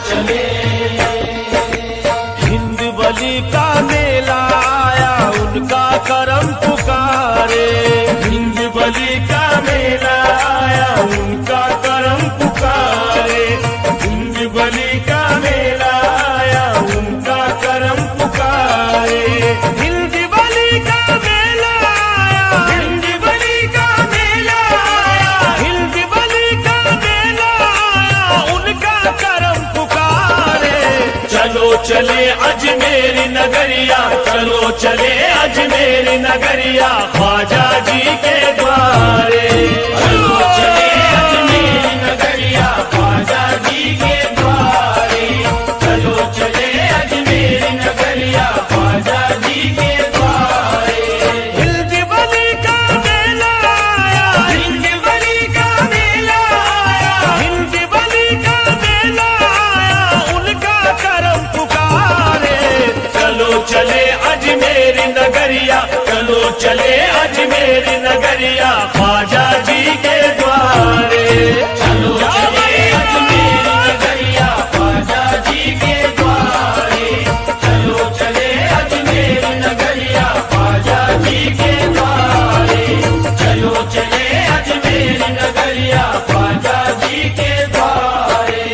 चले। हिंद बली का मेला आया उनका करम पुकारे। हिंद बली का मेला आया उनका करम पुकारे। हिंद बली का मेला आया उनका करम पुकारे। हिंद बली का मेला आया, हिंद बली का मेला आया। हिंद बली का मेला आया उनका करम पुकारे। चलो चले अजमेर नगरिया, चलो चले अजमेर नगरिया, ख्वाजा जी के द्वारे। चलो चले अजमेर नगरिया, ख्वाजा जी के द्वारे। चलो चले अजमेर नगरिया, ख्वाजा जी के द्वारे। हिंद बली का मेला आया, हिंद बली का मेला आया। हिंद बली का मेला आया उनका करम पुकारे। चलो चले अजमेर नगरिया, चलो चले अजमेर नगरिया, ख्वाजा जी के द्वारे। चलो चले अजमेर नगरिया, ख्वाजा जी के द्वारे। चलो चले अजमेर नगरिया, ख्वाजा जी के द्वारे। चलो चले अजमेर नगरिया, ख्वाजा जी के द्वारे।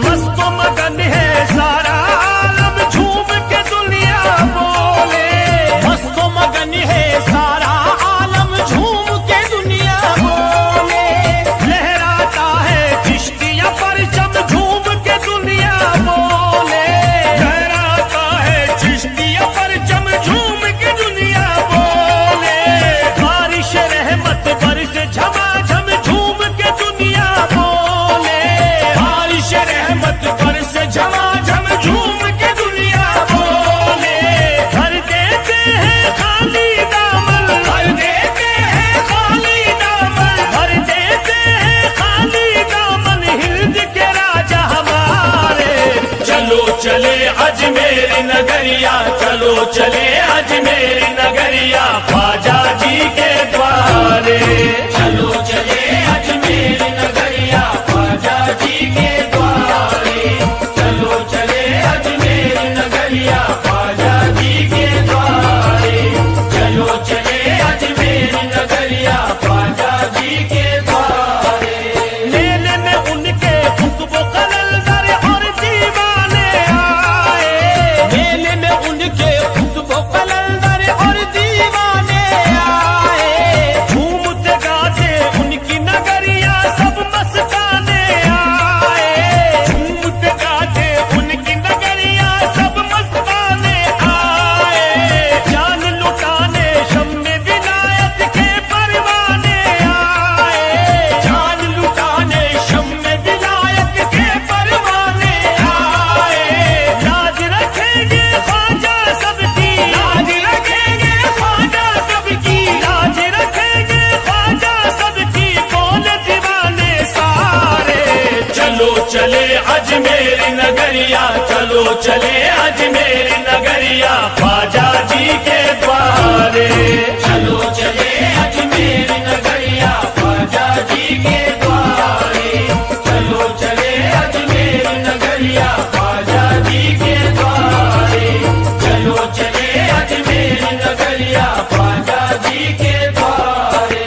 मस्तो मगन है सारा आलम झूम के दुनिया बोले। मस्तो मगन है सारा आलम झूम के दुनिया बोले। लहराता है चिश्तिया परचम झूम के दुनिया बोले। लहराता है चिश्तिया परचम झूम के दुनिया बोले। बारिश रहमत बरस झमाझम झूम के दुनिया बोले। बारिश रहमत बरस झमाझम झूम के दुनिया बोले। भर देते हैं खाली दामन, भर देते हैं खाली दामन। भर देते हैं खाली दामन हिंद के राजा हमारे। चलो चले अजमेर नगरिया, चलो चले अजमेर नगरिया, ख्वाजा जी के द्वारे। चलो चले अजमेर नगरिया, ख्वाजा जी के द्वारे। चलो चले अजमेर नगरिया, ख्वाजा जी के द्वारे। चलो चले अजमेर नगरिया, ख्वाजा जी के द्वारे। मेले में उनके खुतबो कलंदर और दीवाने आए। मेले में उनके खुतबो कलंदर और दीवाने आए। झूमते गाते उनकी नगरिया सब मस्ताने आए। झूमते गाते उनकी नगरिया सब मस्ताने आए। जान लुटाने शम्मे विलायत के परवाने आए। जान लुटाने शम्मे विलायत के परवाने आए। लाज रखेंगे ख्वाजा सबकी, लाज रखेंगे ख्वाजा सबकी। लाज रखेंगे ख्वाजा सबकी, बोल दीवाने सारे। चलो चले अजमेर नगरिया, चलो चले अजमेर नगरिया, ख्वाजा जी के द्वारे। चलो चले अजमेर नगरिया, ख्वाजा जी के द्वारे। चलो चले अजमेर नगरिया, ख्वाजा जी के द्वारे। चलो चले अजमेर नगरिया, ख्वाजा जी के द्वारे।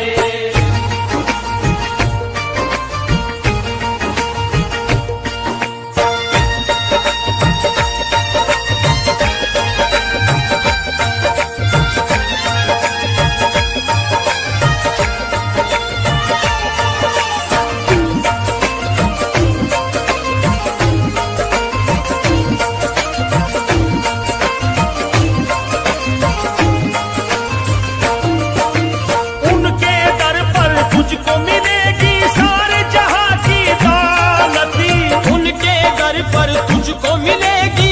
पर तुझको मिलेगी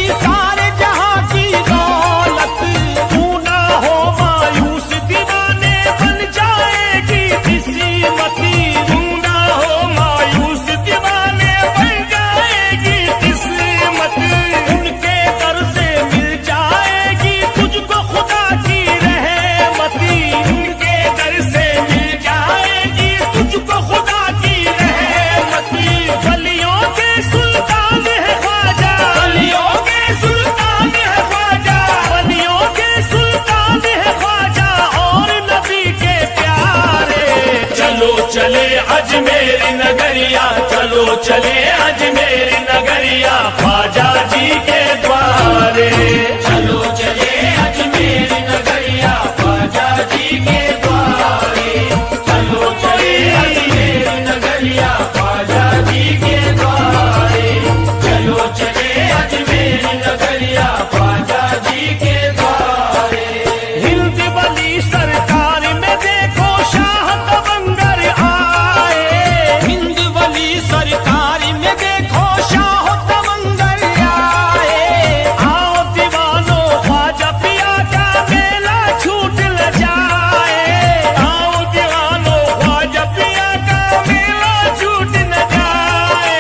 नगरिया चलो चले अजमेर नगरिया ख्वाजा जी के द्वारे। चलो चले अजमेर नगरिया ख्वाजा जी के द्वारे। चलो चले अजमेर नगरिया ख्वाजा जी के द्वारे। चलो चले अजमेर नगरिया ख्वाजा जी के द्वारे। हिंद वाली सरकार में देखो शाह तवंगर आए। हिंद वाली सरकार में देखो शाह तवंगर आए। आओ दीवानो ख्वाजा पिया का मेला छूट ल जाए। आओ दीवानो ख्वाजा पिया का मेला छूट न जाए।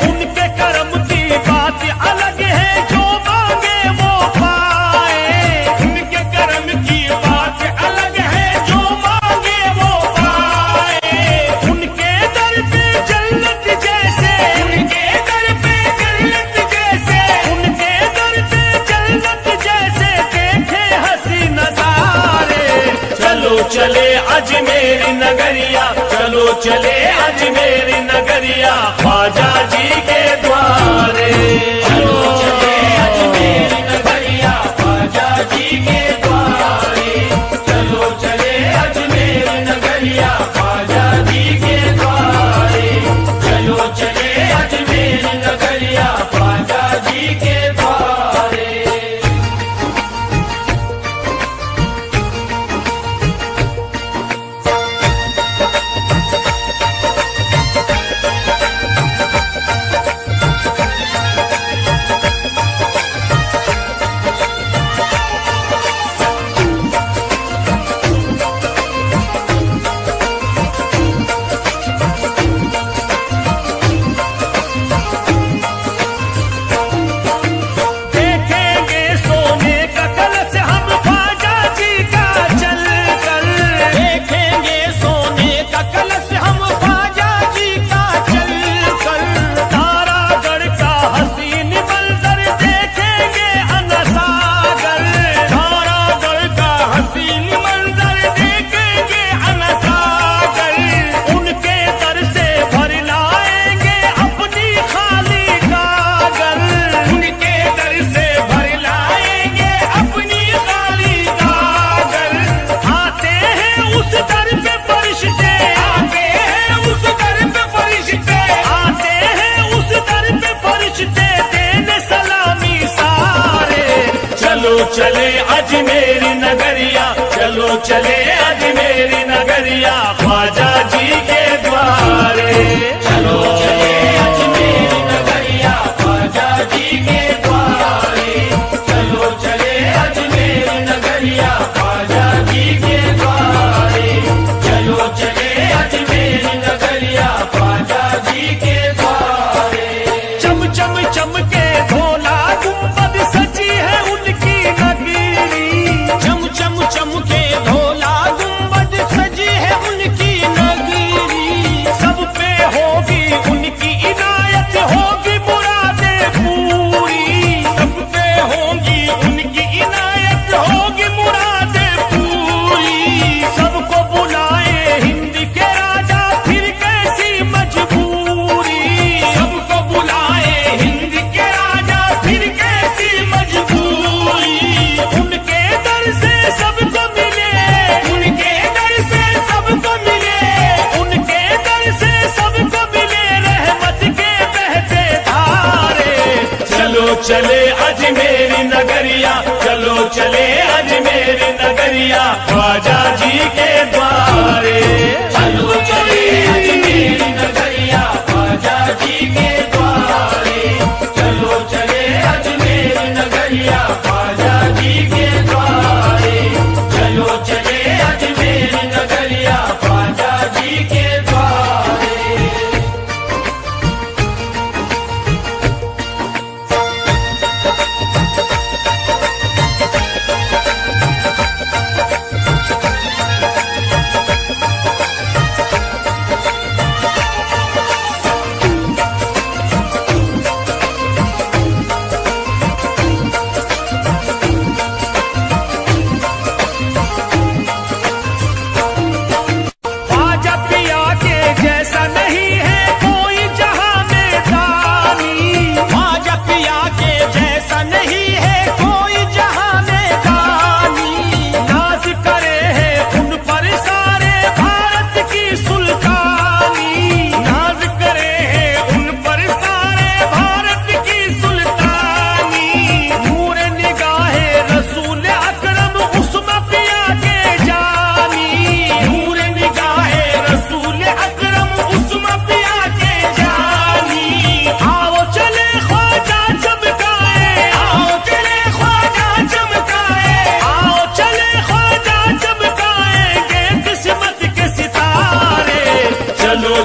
उनके करम की बात अलग है जो मांगे वो पाए। उनके करम की बात अलग है जो मांगे वो पाए। उनके दर पे जन्नत जैसे उनके दर पे जन्नत जैसे उनके दर पे जन्नत जैसे देखे हंसी नजारे। चलो चले अजमेर नगरिया चलो चले अजमेर नगरिया ख्वाजा जी के द्वारे। चलो चले अजमेर नगरिया ख्वाजा जी के द्वारे। चलो चले अजमेर नगरिया ख्वाजा जी के द्वारे। चलो चले अजमेर नगरिया ख्वाजा जी के द्वारे। देखेंगे सोने का कलश हम ख्वाजा जी का चल कर। देखेंगे सोने का कलश हम ख्वाजा जी का चल कर। तारागढ़ का हसीन मंजर देखेंगे अनसागर। तारागढ़ का हसीन मंजर देखेंगे अनसागर। उनके दर से भर लाएंगे अपनी खाली गागर। उनके दर से भर लाएंगे अपनी खाली गागर। आते हैं उस दर पे फरिश्ते आते हैं उस दर पे फरिश्ते आते हैं उस दर पे फरिश्ते देने सलामी सारे। चलो चले अजमेर नगरिया चलो चले अजमेर नगरिया ख्वाजा जी के द्वारे। चलो चले अजमेर नगरिया ख्वाजा जी के द्वारे। चलो चले अजमेर नगरिया ख्वाजा जी के द्वारे। चलो चले अजमेर नगरिया ख्वाजा जी के द्वारे। चम चम चमके धोला गुंबद सजी है उनकी नगरी। चम चम चमके धोला गुंबद सजी है उनकी नगरी। सब पे होगी उनकी इनायत होगी मुरादें पूरी। सब पे होगी उनकी इनायत होगी मुरादें पूरी। सबको बुलाए हिंद के राजा फिर कैसी मजबूरी। सबको बुलाए हिंद के राजा फिर कैसी मजबूरी। उनके दर से सबको मिले उनके दर से सबको मिले उनके दर से सबको मिले रहमत के बहते धारे। चलो चले अजमेर नगरिया चलो चले अजमेर नगरिया ख्वाजा जी के द्वारे। चलो चले अजमेर नगरिया ख्वाजा जी के द्वारे। चलो चले अजमेर नगरिया ख्वाजा जी के द्वारे। चलो चले अजमेर नगरिया ख्वाजा जी के द्वारे।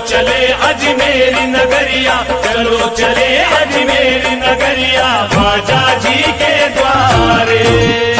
चले अजमेर नगरिया, चलो चले अजमेर नगरिया, ख्वाजा जी के द्वारे।